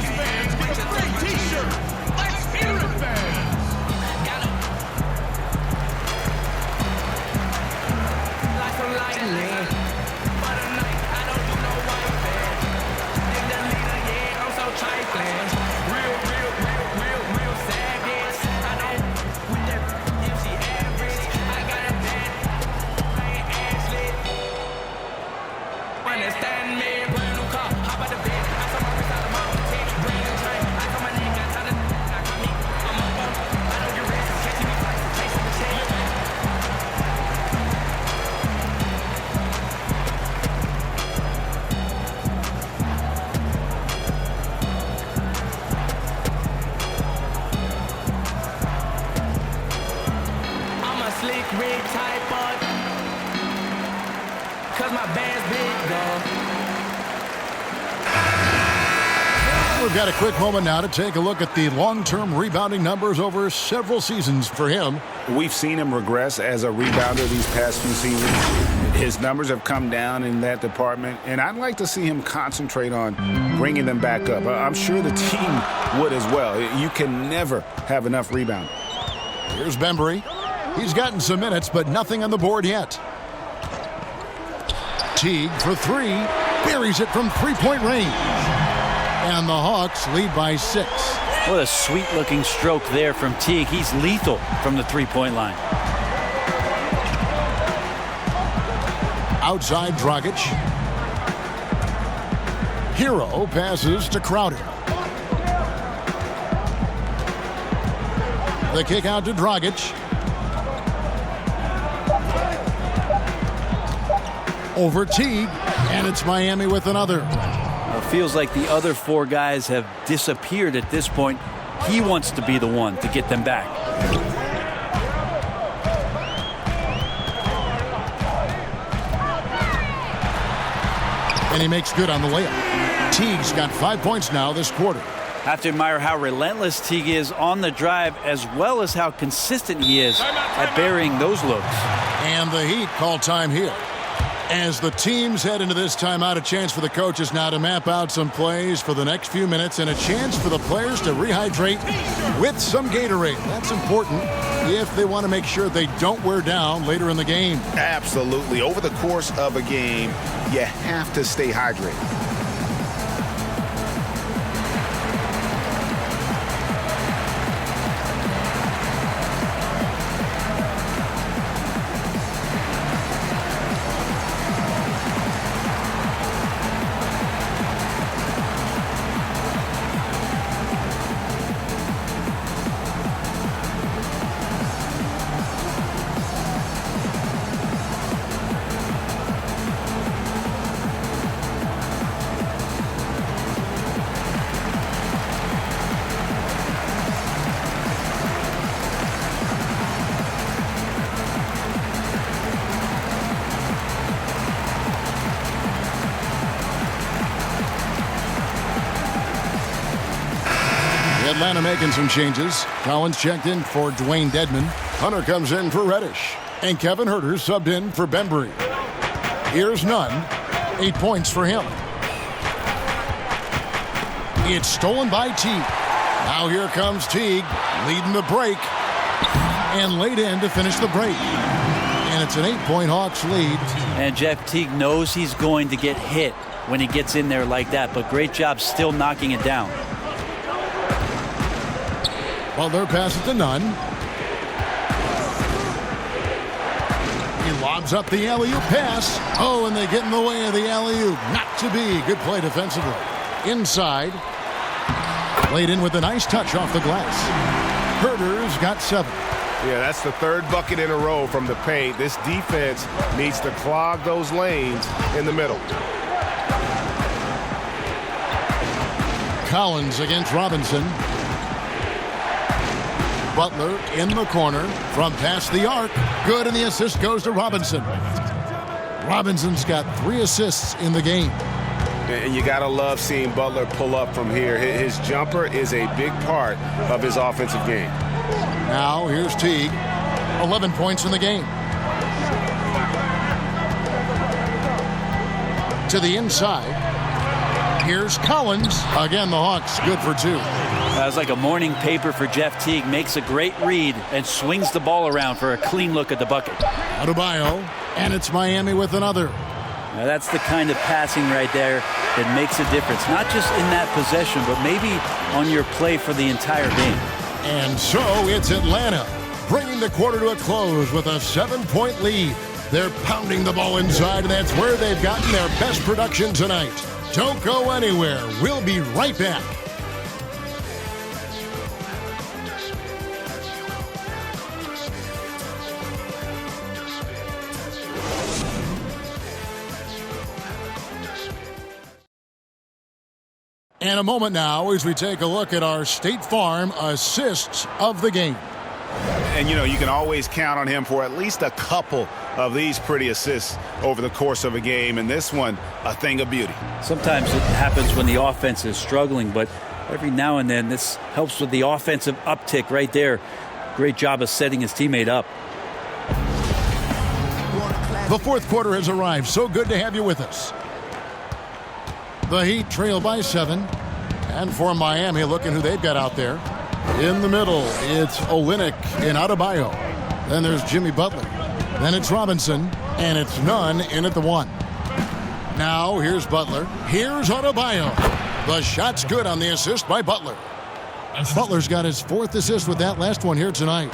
S1: We've got a quick moment now to take a look at the long-term rebounding numbers over several seasons for him.
S2: We've seen him regress as a rebounder these past few seasons. His numbers have come down in that department, and I'd like to see him concentrate on bringing them back up. I'm sure the team would as well. You can never have enough rebounding.
S1: Here's Bembry. He's gotten some minutes, but nothing on the board yet. Teague for three. Buries it from three-point range. And the Hawks lead by 6.
S3: What a sweet-looking stroke there from Teague. He's lethal from the three-point line.
S1: Outside Dragic. Hero passes to Crowder. The kick out to Dragic. Over Teague, and it's Miami with another.
S3: It feels like the other 4 guys have disappeared at this point. He wants to be the one to get them back.
S1: And he makes good on the layup. Teague's got 5 points now this quarter.
S3: I have to admire how relentless Teague is on the drive, as well as how consistent he is at burying those looks.
S1: And the Heat call time here. As the teams head into this timeout, a chance for the coaches now to map out some plays for the next few minutes and a chance for the players to rehydrate with some Gatorade. That's important if they want to make sure they don't wear down later in the game.
S2: Absolutely. Over the course of a game, you have to stay hydrated.
S1: Atlanta making some changes. Collins checked in for Dwayne Dedman. Hunter comes in for Reddish. And Kevin Huerter subbed in for Bembry. Here's Nunn. 8 points for him. It's stolen by Teague. Now here comes Teague leading the break. And laid in to finish the break. And it's an 8-point Hawks lead.
S3: And Jeff Teague knows he's going to get hit when he gets in there like that. But great job still knocking it down.
S1: Butler passes to Nunn. He lobs up the alley-oop pass. Oh, and they get in the way of the alley-oop. Not to be. Good play defensively. Inside. Laid in with a nice touch off the glass. Huerter's got 7.
S6: Yeah, that's the 3rd bucket in a row from the paint. This defense needs to clog those lanes in the middle.
S1: Collins against Robinson. Butler in the corner from past the arc. Good, and the assist goes to Robinson. Robinson's got 3 assists in the game.
S2: And you got to love seeing Butler pull up from here. His jumper is a big part of his offensive game.
S1: Now here's Teague. 11 points in the game. To the inside. Here's Collins. Again, the Hawks good for 2.
S3: That was like a morning paper for Jeff Teague. Makes a great read and swings the ball around for a clean look at the bucket.
S1: Adebayo, and it's Miami with another.
S3: Now that's the kind of passing right there that makes a difference. Not just in that possession, but maybe on your play for the entire game.
S1: And so it's Atlanta, bringing the quarter to a close with a 7-point lead. They're pounding the ball inside, and that's where they've gotten their best production tonight. Don't go anywhere. We'll be right back. And a moment now as we take a look at our State Farm assists of the game.
S2: And, you can always count on him for at least a couple of these pretty assists over the course of a game. And this one, a thing of beauty.
S3: Sometimes it happens when the offense is struggling, but every now and then this helps with the offensive uptick right there. Great job of setting his teammate up.
S1: The fourth quarter has arrived. So good to have you with us. The Heat trail by 7. And for Miami, looking who they've got out there. In the middle, it's Olynyk and Adebayo. Then there's Jimmy Butler. Then it's Robinson. And it's Nunn in at the 1. Now here's Butler. Here's Adebayo. The shot's good on the assist by Butler. Butler's got his 4th assist with that last one here tonight.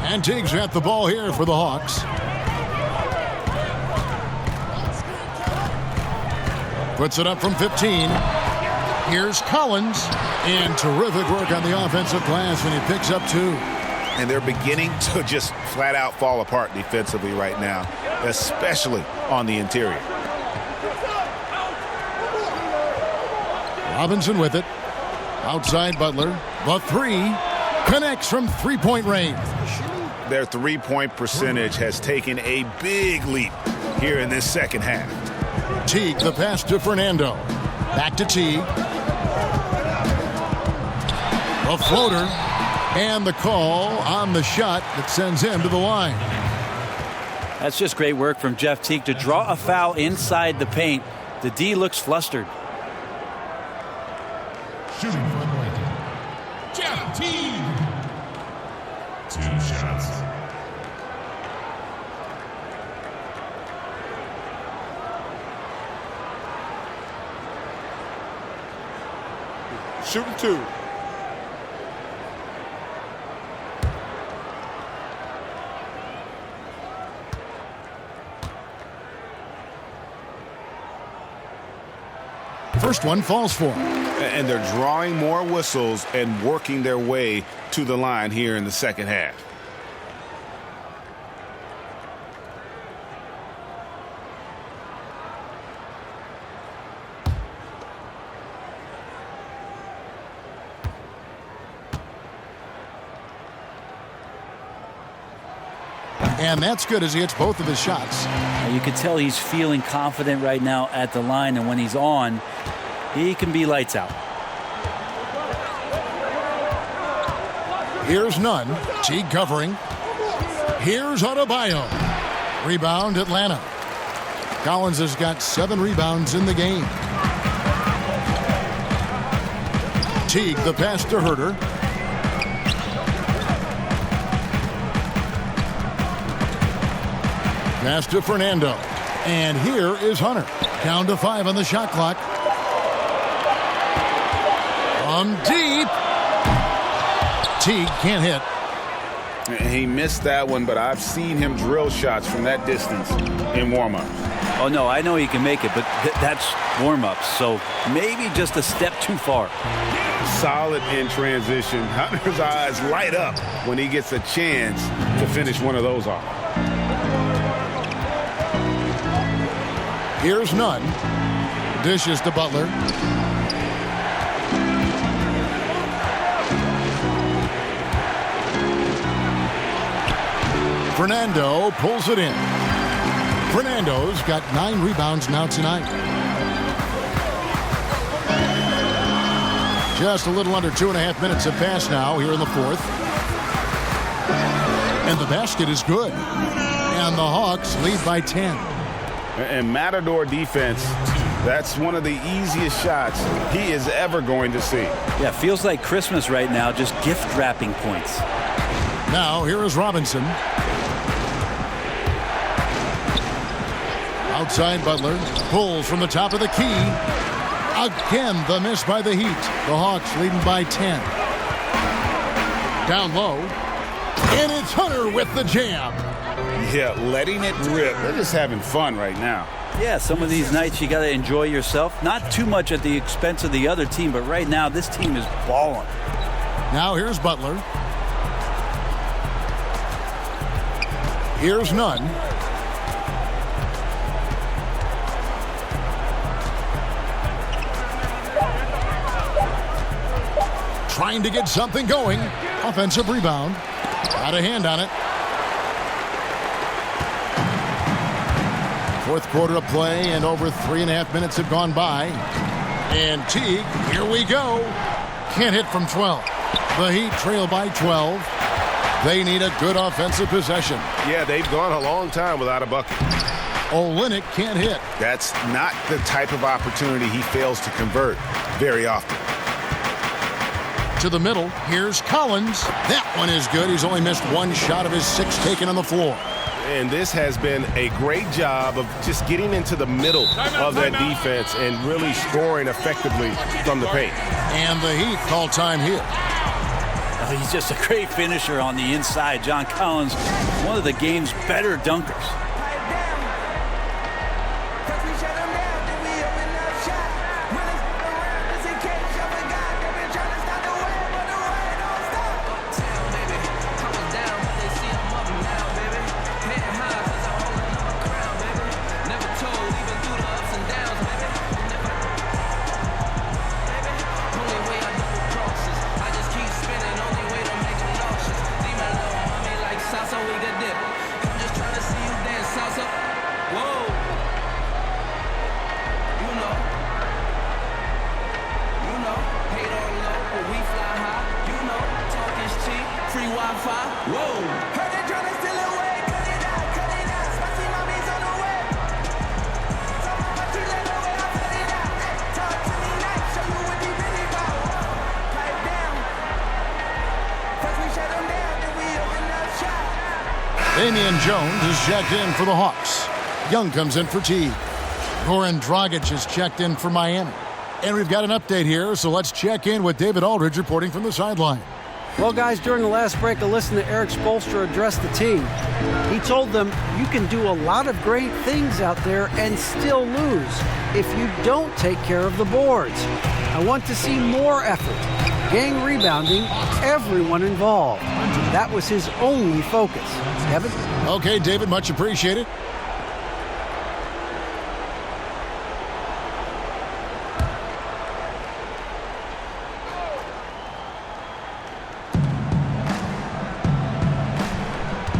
S1: And Teague's got the ball here for the Hawks. Puts it up from 15. Here's Collins. And terrific work on the offensive glass, and he picks up 2.
S2: And they're beginning to just flat out fall apart defensively right now, especially on the interior.
S1: Robinson with it. Outside Butler. The 3 connects from 3-point range.
S2: Their 3-point percentage has taken a big leap here in this second half.
S1: Teague, the pass to Fernando. Back to Teague. A floater. And the call on the shot that sends him to the line.
S3: That's just great work from Jeff Teague to draw a foul inside the paint. The D looks flustered.
S8: Shooting for Atlanta, Jeff Teague. 2 shots.
S12: Shooting 2.
S1: First one falls for him.
S2: And they're drawing more whistles and working their way to the line here in the second half.
S1: And that's good as he hits both of his shots.
S3: You can tell he's feeling confident right now at the line, and when he's on, he can be lights out.
S1: Here's Nunn. Teague covering. Here's Adebayo. Rebound Atlanta. Collins has got 7 rebounds in the game. Teague, the pass to Herter. Pass to Fernando. And here is Hunter. Down to 5 on the shot clock. From deep. Teague can't hit.
S2: He missed that one, but I've seen him drill shots from that distance in warm-ups.
S3: Oh, no, I know he can make it, but that's warm-ups, so maybe just a step too far.
S2: Solid in transition. Hunter's eyes light up when he gets a chance to finish one of those off.
S1: Here's Nunn. Dishes to Butler. Fernando pulls it in. Fernando's got 9 rebounds now tonight. Just a little under 2.5 minutes have passed now here in the fourth. And the basket is good. And the Hawks lead by 10.
S2: And Matador defense, that's one of the easiest shots he is ever going to see.
S3: Yeah, feels like Christmas right now, just gift wrapping points.
S1: Now, here is Robinson. Outside Butler. Pulls from the top of the key. Again, the miss by the Heat. The Hawks leading by 10. Down low. And it's Hunter with the jam.
S2: Yeah, letting it rip. They're just having fun right now.
S3: Yeah, some of these nights you got to enjoy yourself. Not too much at the expense of the other team, but right now this team is balling.
S1: Now here's Butler. Here's Nunn. Trying to get something going. Offensive rebound. Got a hand on it. Fourth quarter of play, and over 3.5 minutes have gone by. And Teague, here we go. Can't hit from 12. The Heat trail by 12. They need a good offensive possession.
S6: Yeah, they've gone a long time without a bucket.
S1: Olynyk can't hit.
S2: That's not the type of opportunity he fails to convert very often.
S1: To the middle, here's Collins. That one is good. He's only missed 1 shot of his 6 taken on the floor.
S6: And this has been a great job of just getting into the middle of that defense and really scoring effectively from the paint.
S1: And the Heat call time here.
S3: Oh, he's just a great finisher on the inside. John Collins, one of the game's better dunkers.
S1: Damian Jones is checked in for the Hawks. Young comes in for Teague. Goran Dragic is checked in for Miami. And we've got an update here, so let's check in with David Aldridge reporting from the sideline.
S4: Well, guys, during the last break, I listened to Eric Spoelstra address the team. He told them, you can do a lot of great things out there and still lose if you don't take care of the boards. I want to see more effort, gang rebounding, everyone involved. That was his only focus. Kevin?
S1: Okay, David, much appreciated.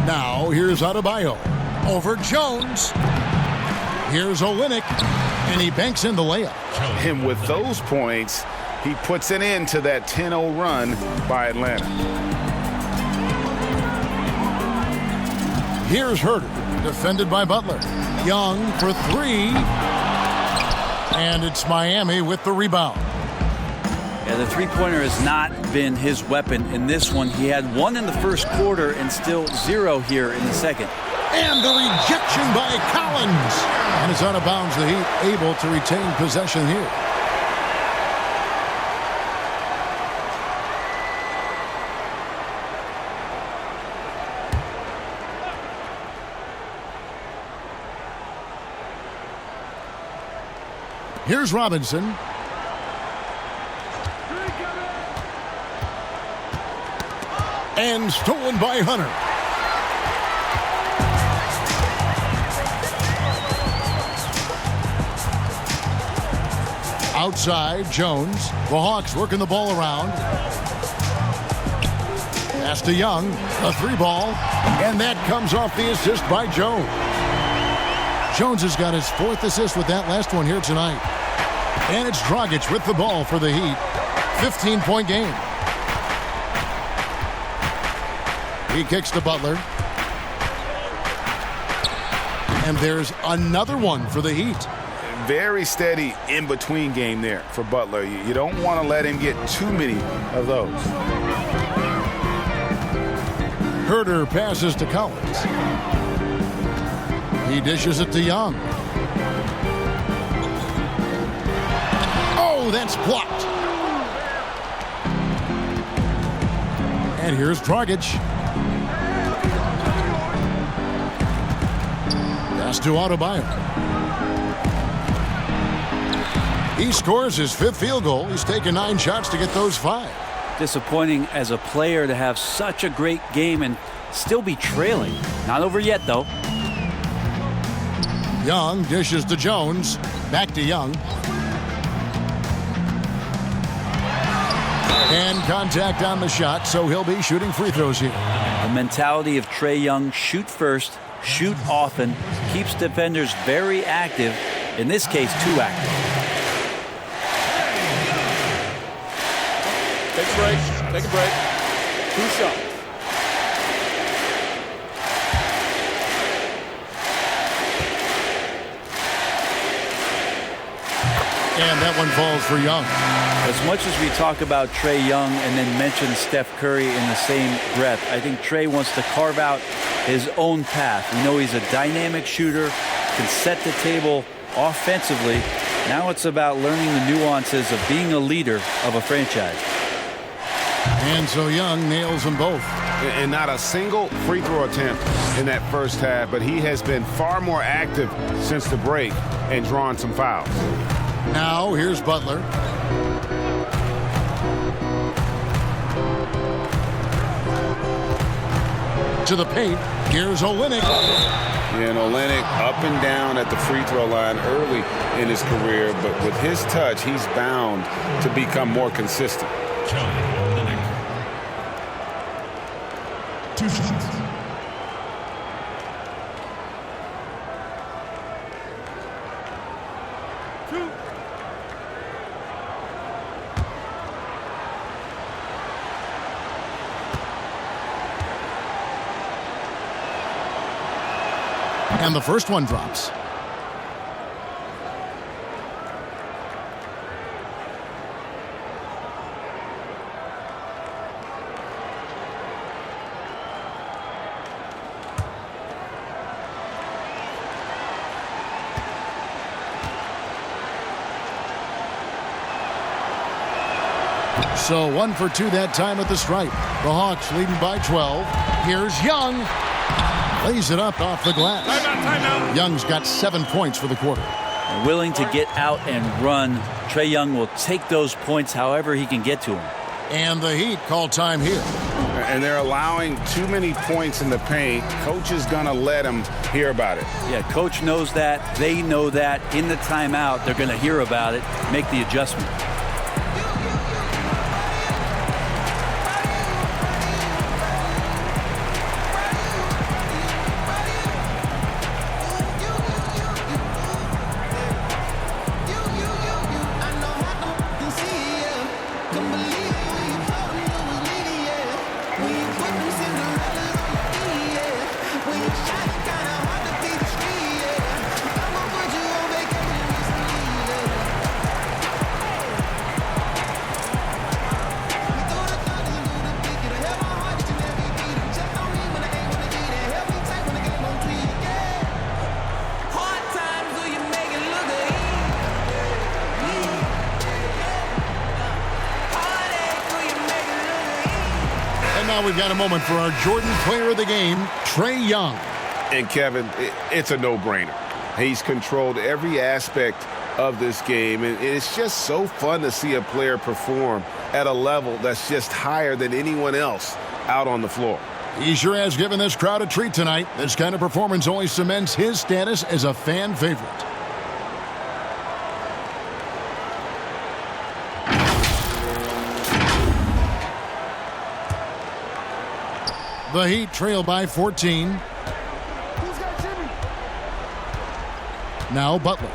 S1: Now, here's Adebayo. Over Jones. Here's Olynyk. And he banks in the layup.
S2: And with those points, he puts an end to that 10-0 run by Atlanta.
S1: Here's Herter, defended by Butler. Young for 3. And it's Miami with the rebound.
S3: Yeah, the three-pointer has not been his weapon in this one. He had 1 in the first quarter and still 0 here in the second.
S1: And the rejection by Collins. And it's out of bounds. The Heat able to retain possession here. Here's Robinson. And stolen by Hunter. Outside, Jones. The Hawks working the ball around. Pass to Young. A 3 ball. And that comes off the assist by Jones. Jones has got his 4th assist with that last one here tonight. And it's Dragic with the ball for the Heat. 15-point game. He kicks to Butler. And there's another one for the Heat.
S2: Very steady in-between game there for Butler. You don't want to let him get too many of those.
S1: Herter passes to Collins. He dishes it to Young. Oh, that's blocked. And here's Dragic. Pass to Adebayo. He scores his 5th field goal. He's taken 9 shots to get those 5.
S3: Disappointing as a player to have such a great game and still be trailing. Not over yet, though.
S1: Young dishes to Jones. Back to Young. And contact on the shot, so he'll be shooting free throws here.
S3: The mentality of Trae Young: shoot first, shoot often, keeps defenders very active. In this case, too active.
S13: Take a break. Take a break. 2 shots.
S1: And that one falls for Young.
S3: As much as we talk about Trae Young and then mention Steph Curry in the same breath, I think Trae wants to carve out his own path. We know he's a dynamic shooter, can set the table offensively. Now it's about learning the nuances of being a leader of a franchise.
S1: And so Young nails them both.
S2: And not a single free throw attempt in that first half, but he has been far more active since the break and drawn some fouls.
S1: Now here's Butler. To the paint. Here's Olynyk.
S2: And Olynyk up and down at the free throw line early in his career, but with his touch, he's bound to become more consistent.
S8: Kelly Olynyk. 2 shots.
S1: And the first one drops. So 1 for 2 that time at the stripe. The Hawks leading by 12. Here's Young. Lays it up off the glass.
S8: Timeout.
S1: Young's got 7 points for the quarter.
S3: Willing to get out and run. Trae Young will take those points however he can get to them.
S1: And the Heat call time here.
S2: And they're allowing too many points in the paint. Coach is going to let them hear about it.
S3: Yeah, coach knows that. They know that. In the timeout, they're going to hear about it, make the adjustment.
S1: Now we've got a moment for our Jordan player of the game, Trae Young.
S2: And Kevin, it's a no-brainer. He's controlled every aspect of this game, and it's just so fun to see a player perform at a level that's just higher than anyone else out on the floor.
S1: He sure has given this crowd a treat tonight. This kind of performance only cements his status as a fan favorite. The Heat trail by 14. Now Butler.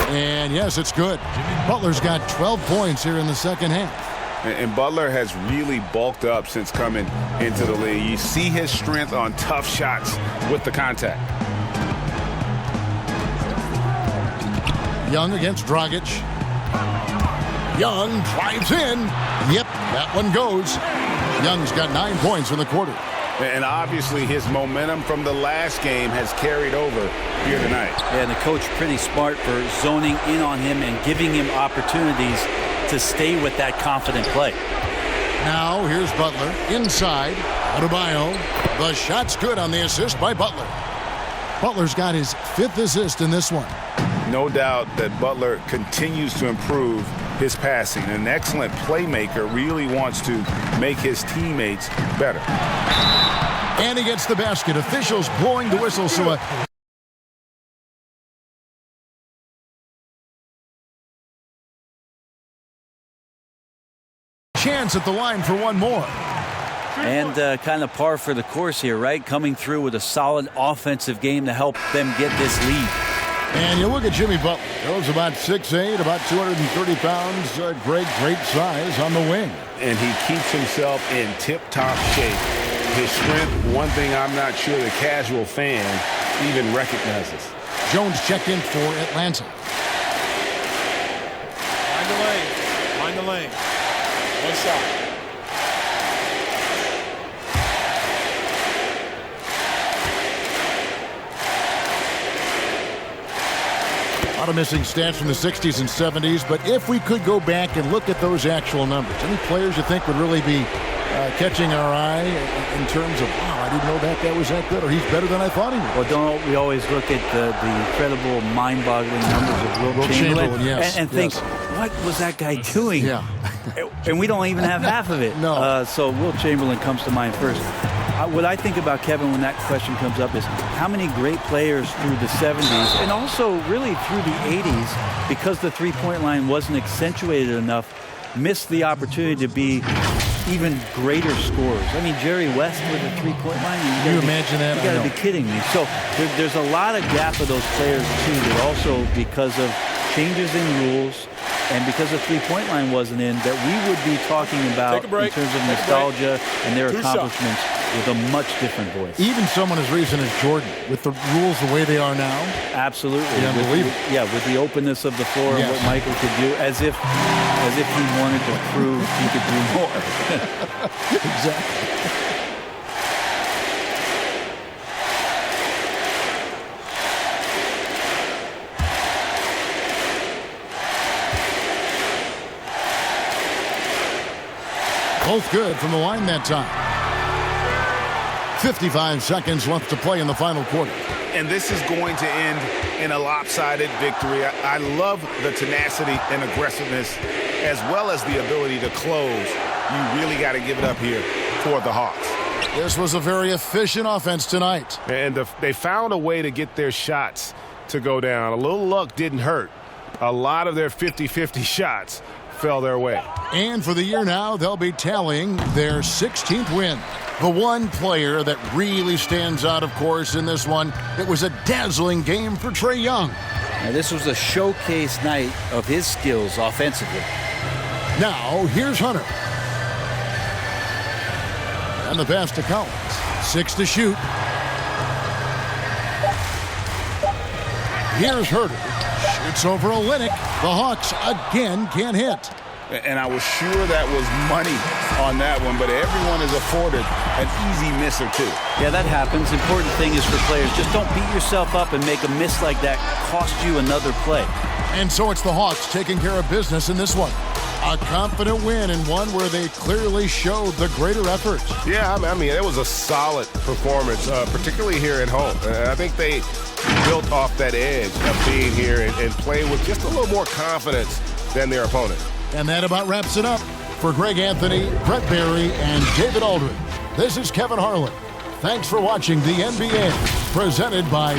S1: And yes, it's good. Butler's got 12 points here in the second half.
S2: And Butler has really bulked up since coming into the league. You see his strength on tough shots with the contact.
S1: Young against Dragic. Young drives in. Yep, that one goes. Young's got 9 points in the quarter.
S2: And obviously his momentum from the last game has carried over here tonight.
S3: Yeah, and the coach pretty smart for zoning in on him and giving him opportunities to stay with that confident play.
S1: Now here's Butler inside. Adebayo. The shot's good on the assist by Butler. Butler's got his 5th assist in this one.
S2: No doubt that Butler continues to improve his passing. An excellent playmaker, really wants to make his teammates better.
S1: And he gets the basket. Officials blowing the whistle, so a chance at the line for one more.
S3: And kind of par for the course here, right? Coming through with a solid offensive game to help them get this lead.
S1: And you look at Jimmy Butler. He's about 6'8", about 230 pounds. Great size on the wing.
S2: And he keeps himself in tip-top shape. His strength, one thing I'm not sure the casual fan even recognizes.
S1: Jones checked in for Atlanta.
S13: Find the lane. Find the lane. One shot.
S1: A lot of missing stats from the 60s and 70s, but if we could go back and look at those actual numbers, any players you think would really be catching our eye in terms of, wow, I didn't know that guy was that good, or he's better than I thought he was?
S3: Well, don't we always look at the incredible, mind-boggling numbers of Wilt Chamberlain
S1: yes,
S3: and think, what was that guy doing? Yeah. And we don't even have half of it.
S1: No.
S3: So Wilt Chamberlain comes to mind first. What I think about Kevin when that question comes up is how many great players through the 70s and also really through the 80s, because the three-point line wasn't accentuated enough, missed the opportunity to be even greater scorers. I mean, Jerry West with a three-point line.
S1: Can you imagine that?
S3: You got to be kidding me. So there's a lot of gap of those players too, but also because of changes in rules and because the three-point line wasn't in, that we would be talking about in terms of nostalgia and their accomplishments with a much different voice.
S1: Even someone as recent as Jordan, with the rules the way they are now.
S3: Absolutely.
S1: Unbelievable.
S3: With the openness of the floor and what Michael could do, as if he wanted to prove he could do more.
S1: Exactly. Both good from the line that time. 55 seconds left to play in the final quarter.
S2: And this is going to end in a lopsided victory. I love the tenacity and aggressiveness as well as the ability to close. You really got to give it up here for the Hawks.
S1: This was a very efficient offense tonight.
S6: And they found a way to get their shots to go down. A little luck didn't hurt. A lot of their 50-50 shots fell their way.
S1: And for the year now, they'll be tallying their 16th win. The one player that really stands out, of course, in this one, it was a dazzling game for Trae Young.
S3: Now, this was a showcase night of his skills offensively.
S1: Now, here's Hunter. And the pass to Collins. 6 to shoot. Here's Herter. Shoots over Olynyk. The Hawks again can't hit.
S2: And I was sure that was money on that one, but everyone is afforded an easy miss or two.
S3: Yeah, that happens. Important thing is for players, just don't beat yourself up and make a miss like that cost you another play.
S1: And so it's the Hawks taking care of business in this one. A confident win and one where they clearly showed the greater effort.
S6: Yeah, I mean, it was a solid performance, particularly here at home. I think they built off that edge of being here and playing with just a little more confidence than their opponent.
S1: And that about wraps it up. For Greg Anthony, Brett Barry, and David Aldridge, this is Kevin Harlan. Thanks for watching the NBA, presented by